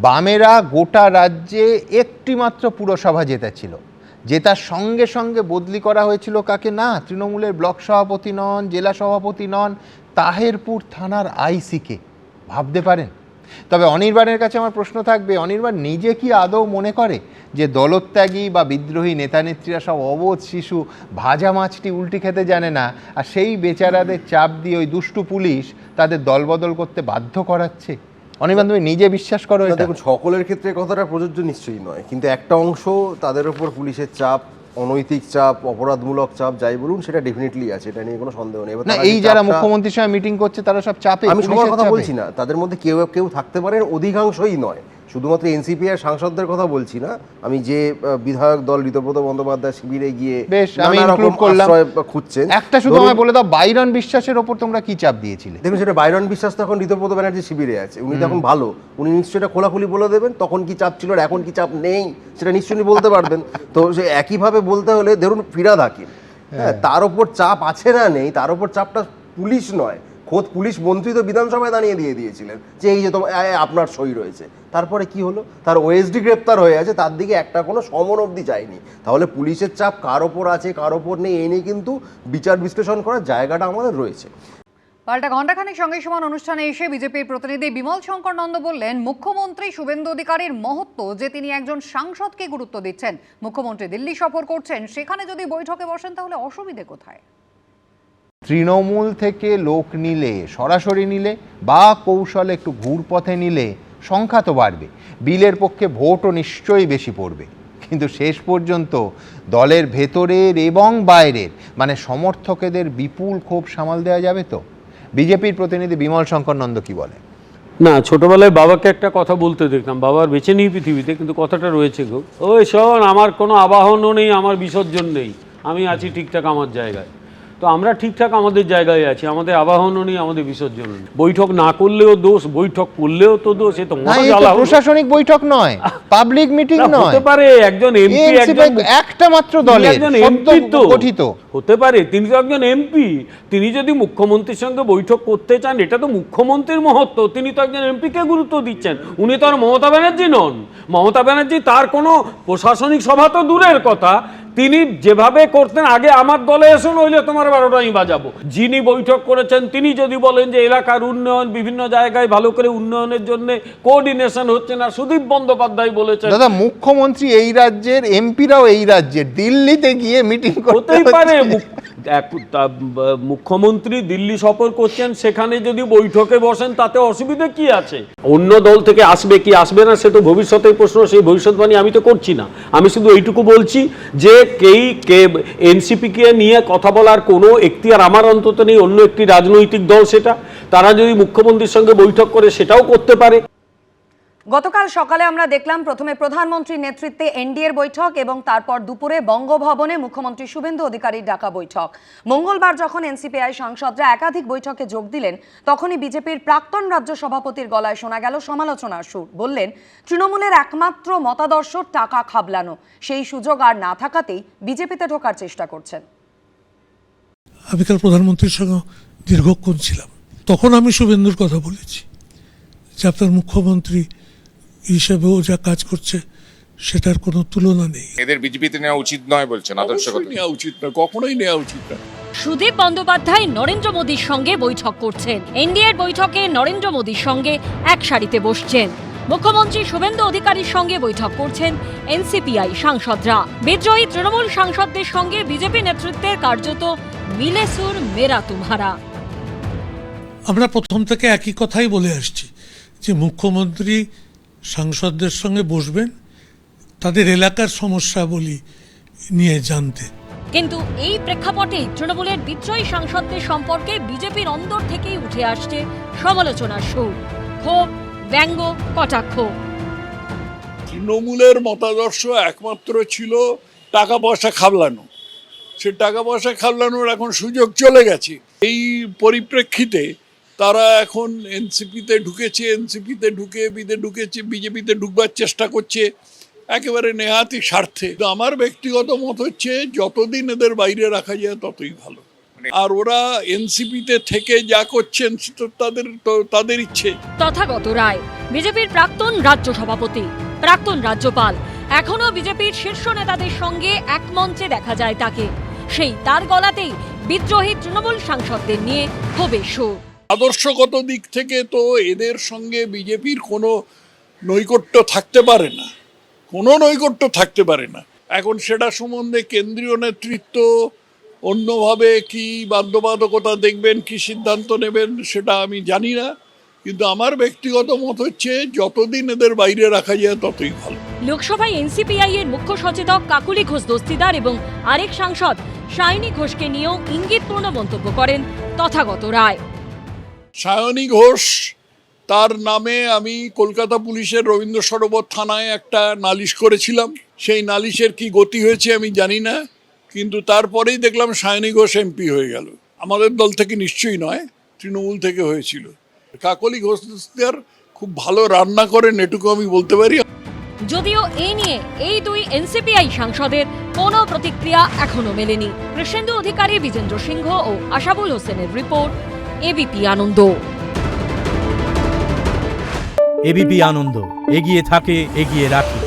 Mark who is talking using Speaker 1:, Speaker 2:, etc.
Speaker 1: বামেরা গোটা রাজ্যে একটি মাত্র পুরসভা জেতেছিল, জেতার সঙ্গে সঙ্গে বদলি করা হয়েছিল কাকে? না, তৃণমূলের ব্লক সভাপতি নন, জেলা সভাপতি নন, তাহেরপুর থানার আইসিকে। ভাবতে পারেন? তবে অনির্বাণের কাছে আমার প্রশ্ন থাকবে, অনির্বাণ নিজে কি আদৌ মনে করে যে দলত্যাগী বা বিদ্রোহী নেতানেত্রীরা সব অবোধ শিশু, ভাজা মাছটি উল্টি খেতে জানে না, আর সেই বেচারাদের চাপ দিয়ে ওই দুষ্টু পুলিশ তাদের দলবদল করতে বাধ্য করাচ্ছে? অনির্বাণ, তুমি নিজে বিশ্বাস করো এটা?
Speaker 2: দেখুন, সকলের ক্ষেত্রে কথাটা প্রযোজ্য নিশ্চয়ই নয়, কিন্তু একটা অংশ তাদের উপর পুলিশের চাপ, অনৈতিক চাপ, অপরাধমূলক চাপ যাই বলুন, সেটা ডেফিনেটলি আছে, এটা নিয়ে কোনো সন্দেহ নেই।
Speaker 1: না, এই যারা মুখ্যমন্ত্রীর সঙ্গে মিটিং করছে তারা সব চাপে,
Speaker 2: আমি সবার কথা বলছি না, তাদের মধ্যে কেউ কেউ থাকতে পারেন, অধিকাংশই নয়। শুধুমাত্র এনসিপি আর সাংসদদের কথা বলছি না, আমি যে বিধায়ক দল ঋতব্রত বন্দ্যোপাধ্যায় শিবিরে গিয়ে খুঁজছেন,
Speaker 1: একটা শুধু আমায় বলে দাও, বাইরন বিশ্বাসের ওপর তোমরা কি চাপ দিয়েছিলে?
Speaker 2: দেখুন, সেটা বাইরন বিশ্বাস তো এখন ঋতব্রত ব্যানার্জি শিবিরে আছে, উনি তো এখন ভালো, উনি নিশ্চয়ই এটা খোলাখুলি বলে দেবেন তখন কি চাপ ছিল আর এখন কি চাপ নেই সেটা নিশ্চয়ই বলতে পারবেন। তো সে একইভাবে বলতে হলে ধরুন ফিরহাদ হাকিম, হ্যাঁ, তার ওপর চাপ আছে না নেই, তার ওপর চাপটা পুলিশ নয়, খোদ পুলিশ মন্ত্রী তো বিধানসভায় দাঁড়িয়ে দিয়েছিলেন যে এই যে আপনার সই রয়েছে। তারপরে কি হলো? তার ওএসডি গ্রেপ্তার হয়ে আছে, তার দিকে একটা কোনো সমন অবধি যায়নি। তাহলে পুলিশের চাপ কার ওপর আছে কার ওপর নেই এই নিয়ে কিন্তু বিচার বিশ্লেষণ করার জায়গাটা আমাদের রয়েছে।
Speaker 3: পাল্টা ঘণ্টাখানেক সঙ্গে সমান অনুষ্ঠানে এসে বিজেপির প্রতিনিধি বিমল শঙ্কর নন্দ বললেন, মুখ্যমন্ত্রী শুভেন্দু অধিকারীর মহত্ব যে তিনি একজন সাংসদকে গুরুত্ব দিচ্ছেন। মুখ্যমন্ত্রী দিল্লি সফর করছেন, সেখানে যদি বৈঠকে বসেন তাহলে অসুবিধে কোথায়?
Speaker 1: তৃণমূল থেকে লোক নিলে, সরাসরি নিলে বা কৌশলে একটু ঘুরপথে নিলে সংখ্যা তো বাড়বে, বিলের পক্ষে ভোটও নিশ্চয়ই বেশি পড়বে, কিন্তু শেষ পর্যন্ত দলের ভেতরের এবং বাইরের মানে সমর্থকেদের বিপুল ক্ষোভ সামাল দেওয়া যাবে তো? বিজেপির প্রতিনিধি বিমল শঙ্কর নন্দ কি বলে?
Speaker 4: না, ছোটবেলায় বাবাকে একটা কথা বলতে দেখতাম, বাবার বেঁচে নেই পৃথিবীতে, কিন্তু কথাটা রয়েছে গো, ওই শোন, আমার কোনো আবাহনও নেই, আমার বিসর্জন নেই, আমি আছি ঠিকঠাক আমার জায়গায়। তো আমরা ঠিকঠাক আমাদের জায়গায় আছি, আমাদের আবাহনও নেই, আমাদের বিসর্জন নেই। বৈঠক না করলেও দোষ, বৈঠক করলেও তো দোষ। এ তো
Speaker 1: প্রশাসনিক বৈঠক নয়, পাবলিক মিটিং নয়।
Speaker 4: হতে পারে একজন এমপি,
Speaker 1: একটা মাত্র দলের
Speaker 4: একজন এমপি তো গঠিত হতে পারে, তিনি তো একজন এমপি, তিনি যদি মুখ্যমন্ত্রীর সঙ্গে বৈঠক করতে চান, এটা তো মুখ্যমন্ত্রীর মহত্ব, তিনি তো একজন এমপিকে গুরুত্ব দিচ্ছেন, উনি তো আর মমতা ব্যানার্জি নন। মমতা ব্যানার্জি তার কোনো প্রশাসনিক সভা তো দূরের কথা, তিনি যেভাবে করতেন, আগে আমার দলে এসে নইলে তোমার 12টা আমি বাজাবো, যিনি বৈঠক করেছেন তিনি যদি বলেন যে এলাকার উন্নয়ন, বিভিন্ন জায়গায় ভালো করে উন্নয়নের জন্য কোঅর্ডিনেশন হচ্ছে না, সুদীপ বন্দ্যোপাধ্যায় বলেছেন।
Speaker 1: দাদা, মুখ্যমন্ত্রী এই রাজ্যের, এমপিরাও এই রাজ্যের, দিল্লিতে গিয়ে মিটিং
Speaker 4: করতেই পারে। মুখ্যমন্ত্রী দিল্লি সফর করছেন, সেখানে যদি বৈঠকে বসেন তাতে অসুবিধা কি আছে? অন্য দল থেকে আসবে কি আসবে না সে তো ভবিষ্যতের প্রশ্ন, সেই ভবিষ্যৎবাণী আমি তো করছি না। আমি শুধু এইটুকু বলছি যে এনসিপিকে নিয়ে কথা বলার কোনো এখতিয়ার আমার অন্তত নেই, অন্য একটি রাজনৈতিক দল সেটা, তারা যদি মুখ্যমন্ত্রীর সঙ্গে বৈঠক করে সেটাও করতে পারে।
Speaker 3: গতকাল সকালে আমরা দেখলাম প্রথমে প্রধানমন্ত্রীর নেতৃত্বে এনডিএর বৈঠক এবং তারপর দুপুরে বঙ্গভবনে মুখ্যমন্ত্রী শুভেন্দু অধিকারীর ডাকা বৈঠক। মঙ্গলবার যখন এনসিপিআই সাংসদরা একাধিক বৈঠকে যোগ দিলেন, তখনই বিজেপির প্রাক্তন রাজ্য সভাপতির গলায় শোনা গেল সমালোচনার সুর। বললেন, তৃণমূলের একমাত্র মতাদর্শ টাকা খাবলানো, সেই সুযোগ আর না থাকাতেই বিজেপিতে ঢোকার চেষ্টা করছেন।
Speaker 5: আমি কাল প্রধানমন্ত্রীর সঙ্গে দীর্ঘক্ষণ ছিলাম, তখন আমি শুভেন্দুর কথা বলেছি যে আপনার মুখ্যমন্ত্রী হিসেবেও যা কাজ করছে সেটার কোনো তুলনা নেই।
Speaker 6: এদের বিজেপিতে নেওয়া উচিত নয় বলছেন, আদর্শগত
Speaker 7: নেওয়া উচিত না, কখনোই নেওয়া উচিত না।
Speaker 8: সুদীপ বন্দ্যোপাধ্যায় নরেন্দ্র মোদীর সঙ্গে বৈঠক করছেন, এনডিএর বৈঠকে নরেন্দ্র মোদীর সঙ্গে এক সারিতে বসছেন। মুখ্যমন্ত্রী শুভেন্দু অধিকারীর সঙ্গে বৈঠক করছেন এনসিপিআই সাংসদরা। বিদ্রোহী তৃণমূল সাংসদদের সঙ্গে বিজেপি নেতৃত্বের কার্যত মিলে সুর মেরা তুমহারা।
Speaker 5: আমরা প্রথম থেকে একই কথাই বলে আসছি যে মুখ্যমন্ত্রী সাংসদদের সঙ্গে বসবেন তাদের এলাকার সমস্যাবলী নিয়ে জানতে।
Speaker 8: কিন্তু এই প্রেক্ষাপটে তৃণমূলের বিদ্রোহী সাংসদদের সম্পর্কে বিজেপির অন্দর থেকেই উঠে আসছে সমালোচনার সুর, ক্ষোভ, ব্যঙ্গ, কটাক্ষ।
Speaker 7: তৃণমূলের মতাদর্শ একমাত্র ছিল টাকা পয়সা খাবলানো, সে টাকা পয়সা খাবলানোর এখন সুযোগ চলে গেছে। এই পরিপ্রেক্ষিতে তারা এখন এনসিপিতে ঢুকেছে, বিজেপিতে ঢুকবার চেষ্টা করছে একেবারে নেহাতি স্বার্থে। আমার ব্যক্তিগত মত হচ্ছে যতদিন এদের বাইরে রাখা যায় ততই ভালো। আর ওরা এনসিপিতে থেকে যা করছেন তাদের ইচ্ছে।
Speaker 8: তথাগত রায় বিজেপির প্রাক্তন রাজ্য সভাপতি, প্রাক্তন রাজ্যপাল, এখনো বিজেপির শীর্ষ নেতাদের সঙ্গে এক মঞ্চে দেখা যায় তাকে। সেই তার গলাতেই বিদ্রোহী তৃণমূল সাংসদদের নিয়ে হবে সুর।
Speaker 7: আদর্শগত দিক থেকে তো এদের সঙ্গে বিজেপির কোনো নৈকট্য থাকতে পারে না, কোনো নৈকট্য থাকতে পারে না। এখন সেটা সম্বন্ধে কেন্দ্রীয় নেতৃত্ব অন্যভাবে কি বাধ্যবাধকতা দেখবেন, কি সিদ্ধান্ত নেবেন সেটা আমি জানি না, কিন্তু আমার ব্যক্তিগত মত হচ্ছে যতদিন এদের বাইরে রাখা যায় ততই ভালো।
Speaker 8: লোকসভায় এনসিপিআই এর মুখ্য সচেতক কাকুলি ঘোষ দস্তিদার এবং আরেক সাংসদ সায়নী ঘোষকে নিয়েও ইঙ্গিতপূর্ণ মন্তব্য করেন তথাগত রায়।
Speaker 7: সায়নী ঘোষ, তার নামে আমি কলকাতা পুলিশের রবীন্দ্র সরোবর থানায় একটা নালিশ করেছিলাম। সেই নালিশের কি গতি হয়েছে আমি জানি না, কিন্তু তারপরেই দেখলাম সায়নী ঘোষ এমপি হয়ে গেল। আমাদের দল থেকে নিশ্চয়ই নয়, তৃণমূল থেকে হয়েছিল। কাকলি ঘোষ দস্তিদার খুব ভালো রান্না করেন, এটুকু আমি বলতে পারি।
Speaker 8: যদিও এই নিয়ে এই দুই এনসিপিআই সাংসদের কোনো প্রতিক্রিয়া এখনো মেলেনি। কৃষ্ণেন্দু অধিকারী, বিজেন্দ্র সিংহ ও আশাবুল হোসেনের রিপোর্ট, এবিপি আনন্দ।
Speaker 9: এবিপি আনন্দ, এগিয়ে থাকে, এগিয়ে রাখে।